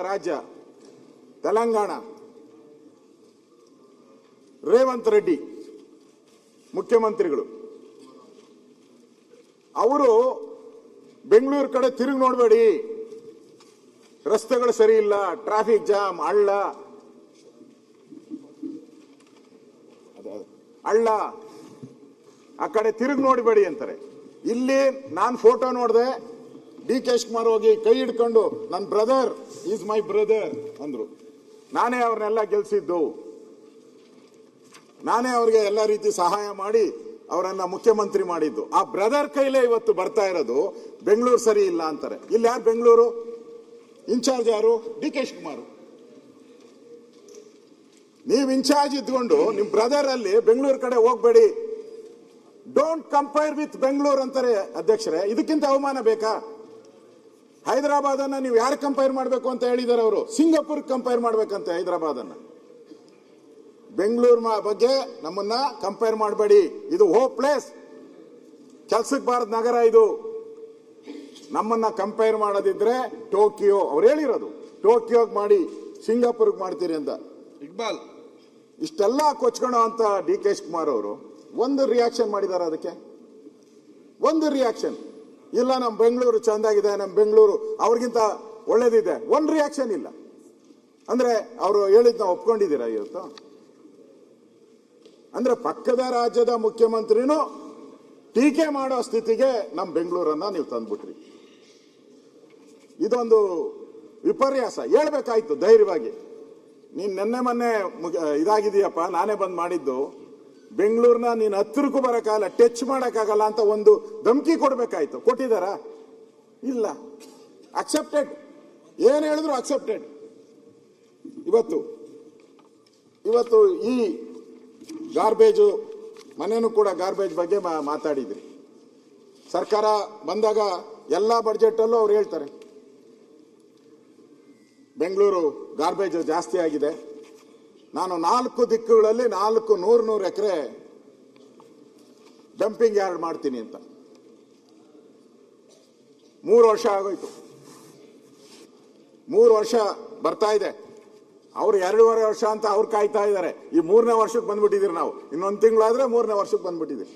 ರಾಜ್ಯ ತೆಲಂಗಾಣ, ರೇವಂತ್ ರೆಡ್ಡಿ ಮುಖ್ಯಮಂತ್ರಿಗಳು. ಅವರು ಬೆಂಗಳೂರು ಕಡೆ ತಿರುಗಿ ನೋಡಬೇಡಿ, ರಸ್ತೆಗಳು ಸರಿ ಇಲ್ಲ, ಟ್ರಾಫಿಕ್ ಜಾಮ್, ಹಳ್ಳ ಆ ಕಡೆ ತಿರುಗಿ ನೋಡಬೇಡಿ ಅಂತಾರೆ. ಇಲ್ಲಿ ನಾನು ಫೋಟೋ ನೋಡಿದೆ, ಡಿ ಕೆ ಶಿವಕುಮಾರ್ ಹೋಗಿ ಕೈ ಹಿಡ್ಕೊಂಡು ನನ್ನ ಬ್ರದರ್ ಈಸ್ ಮೈ ಬ್ರದರ್ ಅಂದ್ರು. ನಾನೇ ಅವ್ರನ್ನೆಲ್ಲ ಗೆಲ್ಸಿದ್ದು, ನಾನೇ ಅವ್ರಿಗೆ ಎಲ್ಲ ರೀತಿ ಸಹಾಯ ಮಾಡಿ ಅವರನ್ನ ಮುಖ್ಯಮಂತ್ರಿ ಮಾಡಿದ್ದು. ಆ ಬ್ರದರ್ ಕೈಲೇ ಇವತ್ತು ಬರ್ತಾ ಇರೋದು ಬೆಂಗಳೂರು ಸರಿ ಇಲ್ಲ ಅಂತಾರೆ. ಇಲ್ಲಿ ಯಾರು ಬೆಂಗಳೂರು ಇನ್ಚಾರ್ಜ್? ಯಾರು? D K Shivakumar. ನೀವು ಇನ್ಚಾರ್ಜ್ ಇದ್ಕೊಂಡು ನಿಮ್ ಬ್ರದರ್ ಅಲ್ಲಿ ಬೆಂಗಳೂರು ಕಡೆ ಹೋಗ್ಬೇಡಿ, ಡೋಂಟ್ ಕಂಪೇರ್ ವಿತ್ ಬೆಂಗಳೂರು ಅಂತಾರೆ ಅಧ್ಯಕ್ಷರೇ. ಇದಕ್ಕಿಂತ ಅವಮಾನ ಬೇಕಾ? ಹೈದರಾಬಾದ್ ಅನ್ನ ನೀವು ಯಾರು ಕಂಪೇರ್ ಮಾಡಬೇಕು ಅಂತ ಹೇಳಿದಾರೆ ಅವರು? ಸಿಂಗಾಪುರ್ ಕಂಪೇರ್ ಮಾಡ್ಬೇಕಂತೆ ಹೈದರಾಬಾದ್ ಅನ್ನ. ಬೆಂಗಳೂರು ಬಗ್ಗೆ ನಮ್ಮನ್ನ ಕಂಪೇರ್ ಮಾಡಬೇಡಿ, ಇದು ಹೋಪ್ ಪ್ಲೇಸ್, ಕೆಲ್ಸಕ್ಕೆ ಬಾರದ ನಗರ ಇದು. ನಮ್ಮನ್ನ ಕಂಪೇರ್ ಮಾಡೋದಿದ್ರೆ ಟೋಕಿಯೋ, ಅವ್ರು ಹೇಳಿರೋದು ಟೋಕಿಯೋಗ್ ಮಾಡಿ, ಸಿಂಗಾಪುರ್ಗೆ ಮಾಡ್ತೀರಿ ಅಂತ. ಇಕ್ಬಾಲ್ ಇಷ್ಟೆಲ್ಲ ಕೊಚ್ಕೊಳ್ಳೋ ಅಂತ ಡಿ ಕೆ ಶಿವಕುಮಾರ್ ಅವರು ಒಂದು ರಿಯಾಕ್ಷನ್ ಮಾಡಿದಾರೆ. ಅದಕ್ಕೆ ಒಂದು ರಿಯಾಕ್ಷನ್ ಇಲ್ಲ. ನಮ್ಮ ಬೆಂಗಳೂರು ಚಂದಾಗಿದೆ, ನಮ್ಮ ಬೆಂಗಳೂರು ಅವ್ರಿಗಿಂತ ಒಳ್ಳೇದಿದೆ, ಒಂದು ರಿಯಾಕ್ಷನ್ ಇಲ್ಲ. ಅಂದ್ರೆ ಅವರು ಹೇಳಿದ್ನ ಒಪ್ಕೊಂಡಿದ್ದೀರಾ ಇವತ್ತು? ಅಂದ್ರೆ ಪಕ್ಕದ ರಾಜ್ಯದ ಮುಖ್ಯಮಂತ್ರಿನೂ ಟೀಕೆ ಮಾಡೋ ಸ್ಥಿತಿಗೆ ನಮ್ಮ ಬೆಂಗಳೂರನ್ನ ನೀವು ತಂದ್ಬಿಟ್ರಿ. ಇದೊಂದು ವಿಪರ್ಯಾಸ. ಹೇಳ್ಬೇಕಾಯ್ತು ಧೈರ್ಯವಾಗಿ, ನೀನ್ ನೆನ್ನೆ ಮೊನ್ನೆ ಇದಾಗಿದೆಯಪ್ಪ, ನಾನೇ ಬಂದ್ ಮಾಡಿದ್ದು, ಬೆಂಗಳೂರಿನ ನೀನ್ ಹತ್ತಿರಕ್ಕೂ ಬರಕ್ಕಾಗಲ್ಲ, ಟಚ್ ಮಾಡಕ್ಕಾಗಲ್ಲ ಅಂತ ಒಂದು ಧಮಕಿ ಕೊಡ್ಬೇಕಾಯ್ತು. ಕೊಟ್ಟಿದಾರ? ಇಲ್ಲ. ಅಕ್ಸೆಪ್ಟೆಡ್, ಏನ್ ಹೇಳಿದ್ರು ಅಕ್ಸೆಪ್ಟೆಡ್. ಇವತ್ತು ಈ ಗಾರ್ಬೇಜು ಮನೇನು ಕೂಡ ಗಾರ್ಬೇಜ್ ಬಗ್ಗೆ ಮಾತಾಡಿದ್ರಿ. ಸರ್ಕಾರ ಬಂದಾಗ ಎಲ್ಲಾ ಬಡ್ಜೆಟ್ ಅಲ್ಲೂ ಅವ್ರು ಹೇಳ್ತಾರೆ ಬೆಂಗಳೂರು ಗಾರ್ಬೇಜ್ ಜಾಸ್ತಿ ಆಗಿದೆ, ನಾನು 4 ದಿಕ್ಕುಗಳಲ್ಲಿ 100 ಎಕರೆ ಡಂಪಿಂಗ್ ಯಾರ್ಡ್ ಮಾಡ್ತೀನಿ ಅಂತ. 3 ವರ್ಷ ಆಗೋಯ್ತು, 3 ವರ್ಷ ಬರ್ತಾ ಇದೆ. ಅವ್ರು 2.5 ವರ್ಷ ಅಂತ ಅವ್ರು ಕಾಯ್ತಾ ಇದ್ದಾರೆ. ಈ 3ನೇ ವರ್ಷಕ್ಕೆ ಬಂದ್ಬಿಟ್ಟಿದ್ದೀರಿ ನಾವು. ಇನ್ನೊಂದು ತಿಂಗಳಾದ್ರೆ 3ನೇ ವರ್ಷಕ್ಕೆ ಬಂದ್ಬಿಟ್ಟಿದ್ದೀರಿ.